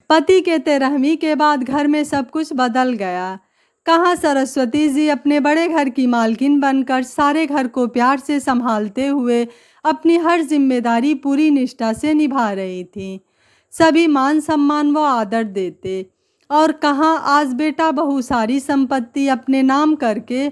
पति के तेरहवीं के बाद घर में सब कुछ बदल गया। कहाँ सरस्वती जी अपने बड़े घर की मालकिन बनकर सारे घर को प्यार से संभालते हुए अपनी हर जिम्मेदारी पूरी निष्ठा से निभा रही थीं। सभी मान सम्मान व आदर देते, और कहाँ आज बेटा बहू सारी संपत्ति अपने नाम करके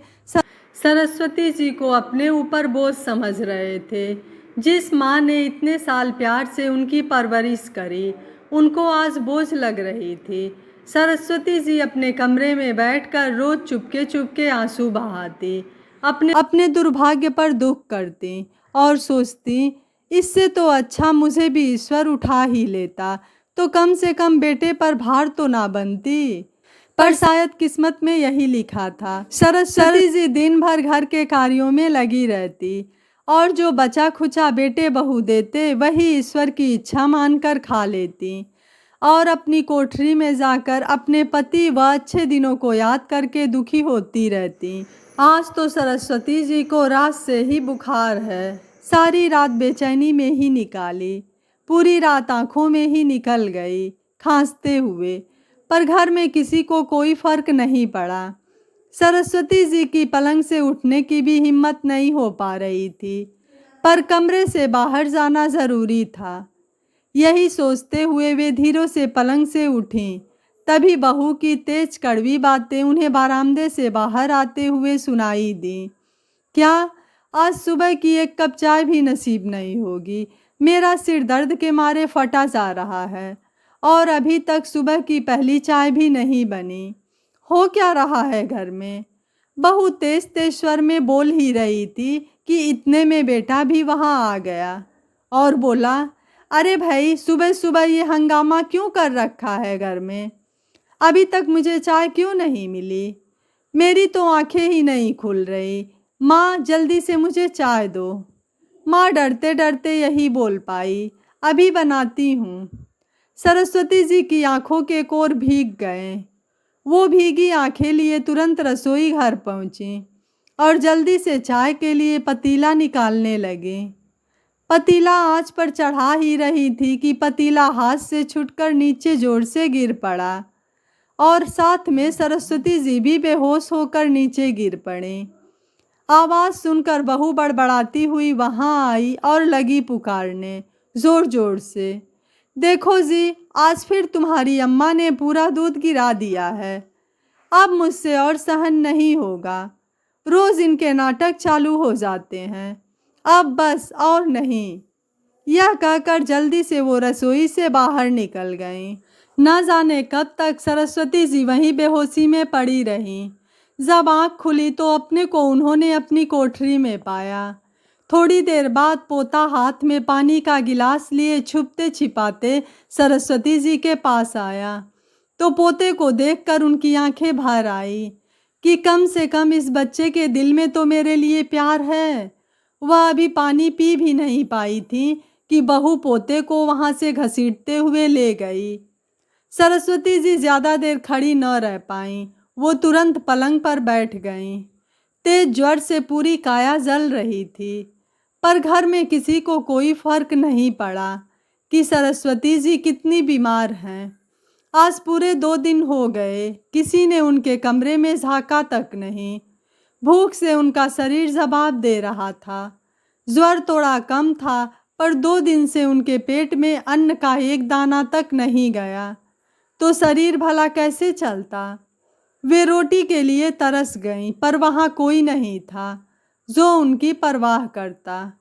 सरस्वती जी को अपने ऊपर बोझ समझ रहे थे। जिस माँ ने इतने साल प्यार से उनकी परवरिश करी, उनको आज बोझ लग रही थी। सरस्वती जी अपने कमरे में बैठकर रोज चुपके चुपके आंसू बहाती, अपने अपने दुर्भाग्य पर दुख करती और सोचती, इससे तो अच्छा मुझे भी ईश्वर उठा ही लेता, तो कम से कम बेटे पर भार तो ना बनती। पर शायद किस्मत में यही लिखा था। सरस्वती जी दिन भर घर के कार्यों में लगी रहती, और जो बचा खुचा बेटे बहू देते वही ईश्वर की इच्छा मानकर खा लेती, और अपनी कोठरी में जाकर अपने पति व अच्छे दिनों को याद करके दुखी होती रहती। आज तो सरस्वती जी को रात से ही बुखार है। सारी रात बेचैनी में ही निकाली, पूरी रात आंखों में ही निकल गई खांसते हुए, पर घर में किसी को कोई फर्क नहीं पड़ा। सरस्वती जी की पलंग से उठने की भी हिम्मत नहीं हो पा रही थी, पर कमरे से बाहर जाना जरूरी था। यही सोचते हुए वे धीरे से पलंग से उठीं। तभी बहू की तेज कड़वी बातें उन्हें बरामदे से बाहर आते हुए सुनाई दी। क्या आज सुबह की एक कप चाय भी नसीब नहीं होगी? मेरा सिर दर्द के मारे फटा जा रहा है, और अभी तक सुबह की पहली चाय भी नहीं बनी। हो क्या रहा है घर में? बहू तेज तेज स्वर में बोल ही रही थी कि इतने में बेटा भी वहां आ गया और बोला, अरे भाई, सुबह सुबह ये हंगामा क्यों कर रखा है घर में? अभी तक मुझे चाय क्यों नहीं मिली? मेरी तो आंखें ही नहीं खुल रही। माँ, जल्दी से मुझे चाय दो। माँ डरते डरते यही बोल पाई, अभी बनाती हूँ। सरस्वती जी की आंखों के कोर भीग गए। वो भीगी आंखें लिए तुरंत रसोई घर पहुंची और जल्दी से चाय के लिए पतीला निकालने लगी। पतीला आंच पर चढ़ा ही रही थी कि पतीला हाथ से छूटकर नीचे जोर से गिर पड़ा, और साथ में सरस्वती जी भी बेहोश होकर नीचे गिर पड़ी। आवाज़ सुनकर बहू बड़बड़ाती हुई वहां आई और लगी पुकारने जोर जोर से, देखो जी, आज फिर तुम्हारी अम्मा ने पूरा दूध गिरा दिया है। अब मुझसे और सहन नहीं होगा। रोज इनके नाटक चालू हो जाते हैं। अब बस और नहीं। यह कहकर जल्दी से वो रसोई से बाहर निकल गईं। न जाने कब तक सरस्वती जी वहीं बेहोशी में पड़ी रहीं। जब आँख खुली तो अपने को उन्होंने अपनी कोठरी में पाया। थोड़ी देर बाद पोता हाथ में पानी का गिलास लिए छुपते छिपाते सरस्वती जी के पास आया, तो पोते को देखकर उनकी आंखें भर आई कि कम से कम इस बच्चे के दिल में तो मेरे लिए प्यार है। वह अभी पानी पी भी नहीं पाई थी कि बहू पोते को वहां से घसीटते हुए ले गई। सरस्वती जी ज्यादा देर खड़ी न रह पाईं। वो तुरंत पलंग पर बैठ गईं। तेज ज्वर से पूरी काया जल रही थी, पर घर में किसी को कोई फर्क नहीं पड़ा कि सरस्वती जी कितनी बीमार हैं। आज पूरे 2 दिन हो गए, किसी ने उनके कमरे में झांका तक नहीं। भूख से उनका शरीर जवाब दे रहा था। ज्वर थोड़ा कम था, पर 2 दिन से उनके पेट में अन्न का एक दाना तक नहीं गया, तो शरीर भला कैसे चलता? वे रोटी के लिए तरस गईं, पर वहाँ कोई नहीं था जो उनकी परवाह करता।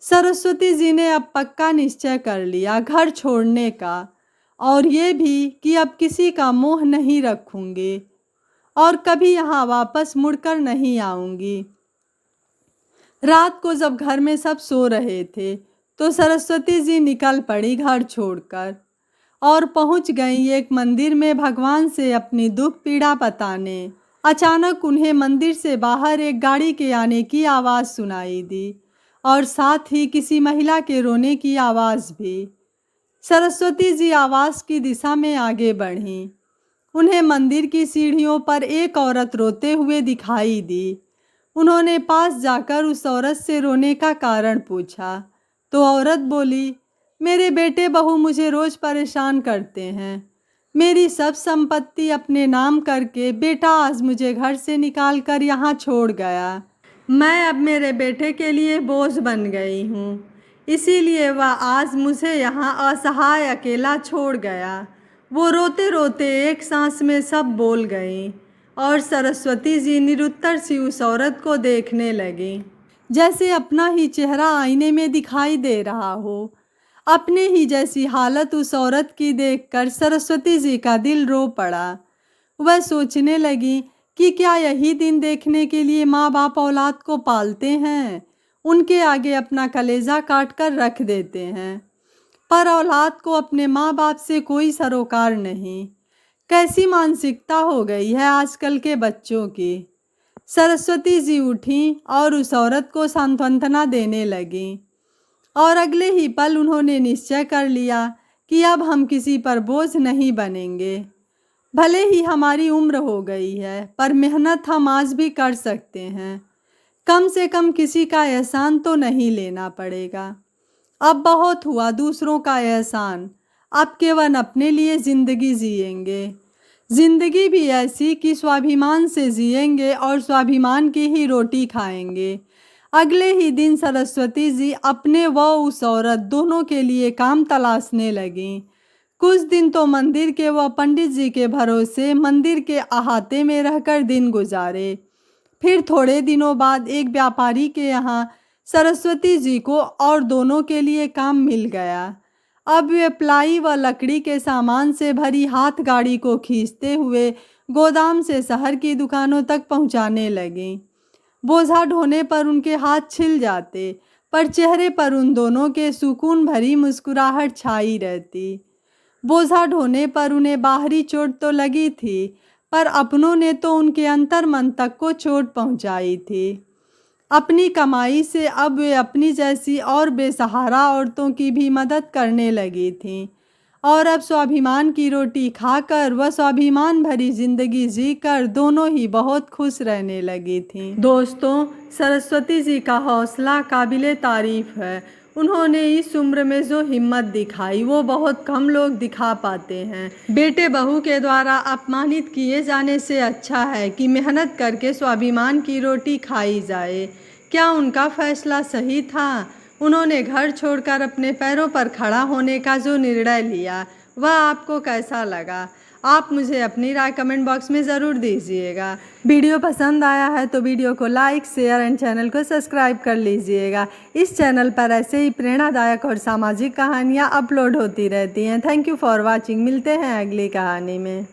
सरस्वती जी ने अब पक्का निश्चय कर लिया घर छोड़ने का, और ये भी कि अब किसी का मोह नहीं रखूंगी और कभी यहाँ वापस मुड़कर नहीं आऊंगी। रात को जब घर में सब सो रहे थे, तो सरस्वती जी निकल पड़ी घर छोड़कर और पहुंच गई एक मंदिर में भगवान से अपनी दुख पीड़ा बताने। अचानक उन्हें मंदिर से बाहर एक गाड़ी के आने की आवाज़ सुनाई दी, और साथ ही किसी महिला के रोने की आवाज़ भी। सरस्वती जी आवाज़ की दिशा में आगे बढ़ीं। उन्हें मंदिर की सीढ़ियों पर एक औरत रोते हुए दिखाई दी। उन्होंने पास जाकर उस औरत से रोने का कारण पूछा, तो औरत बोली, मेरे बेटे बहू मुझे रोज़ परेशान करते हैं। मेरी सब संपत्ति अपने नाम करके बेटा आज मुझे घर से निकाल कर यहाँ छोड़ गया। मैं अब मेरे बेटे के लिए बोझ बन गई हूँ, इसीलिए वह आज मुझे यहाँ असहाय अकेला छोड़ गया। वो रोते रोते एक सांस में सब बोल गई और सरस्वती जी निरुत्तर सी उस औरत को देखने लगी, जैसे अपना ही चेहरा आईने में दिखाई दे रहा हो। अपने ही जैसी हालत उस औरत की देखकर सरस्वती जी का दिल रो पड़ा। वह सोचने लगी कि क्या यही दिन देखने के लिए माँ बाप औलाद को पालते हैं, उनके आगे अपना कलेजा काट कर रख देते हैं, पर औलाद को अपने माँ बाप से कोई सरोकार नहीं। कैसी मानसिकता हो गई है आजकल के बच्चों की। सरस्वती जी उठी और उस औरत को सांत्वना देने लगी और अगले ही पल उन्होंने निश्चय कर लिया कि अब हम किसी पर बोझ नहीं बनेंगे। भले ही हमारी उम्र हो गई है, पर मेहनत हम आज भी कर सकते हैं। कम से कम किसी का एहसान तो नहीं लेना पड़ेगा। अब बहुत हुआ दूसरों का एहसान, अब केवल अपने लिए ज़िंदगी जिएंगे। ज़िंदगी भी ऐसी कि स्वाभिमान से जिएंगे और स्वाभिमान की ही रोटी खाएंगे। अगले ही दिन सरस्वती जी अपने व उस औरत दोनों के लिए काम तलाशने लगीं। कुछ दिन तो मंदिर के व पंडित जी के भरोसे मंदिर के अहाते में रहकर दिन गुजारे। फिर थोड़े दिनों बाद एक व्यापारी के यहाँ सरस्वती जी को और दोनों के लिए काम मिल गया। अब वे प्लाई व लकड़ी के सामान से भरी हाथ गाड़ी को खींचते हुए गोदाम से शहर की दुकानों तक पहुँचाने लगीं। बोझा ढोने पर उनके हाथ छिल जाते, पर चेहरे पर उन दोनों के सुकून भरी मुस्कुराहट छाई रहती। बोझा ढोने पर उन्हें बाहरी चोट तो लगी थी, पर अपनों ने तो उनके अंतर मन तक को चोट पहुंचाई थी। अपनी कमाई से अब वे अपनी जैसी और बेसहारा औरतों की भी मदद करने लगी थीं और अब स्वाभिमान की रोटी खाकर व स्वाभिमान भरी जिंदगी जीकर दोनों ही बहुत खुश रहने लगी थीं। दोस्तों, सरस्वती जी का हौसला काबिले तारीफ़ है। उन्होंने इस उम्र में जो हिम्मत दिखाई वो बहुत कम लोग दिखा पाते हैं। बेटे बहू के द्वारा अपमानित किए जाने से अच्छा है कि मेहनत करके स्वाभिमान की रोटी खाई जाए। क्या उनका फैसला सही था? उन्होंने घर छोड़कर अपने पैरों पर खड़ा होने का जो निर्णय लिया वह आपको कैसा लगा? आप मुझे अपनी राय कमेंट बॉक्स में ज़रूर दीजिएगा। वीडियो पसंद आया है तो वीडियो को लाइक, शेयर एंड चैनल को सब्सक्राइब कर लीजिएगा। इस चैनल पर ऐसे ही प्रेरणादायक और सामाजिक कहानियाँ अपलोड होती रहती हैं। Thank you for watching. मिलते हैं अगली कहानी में।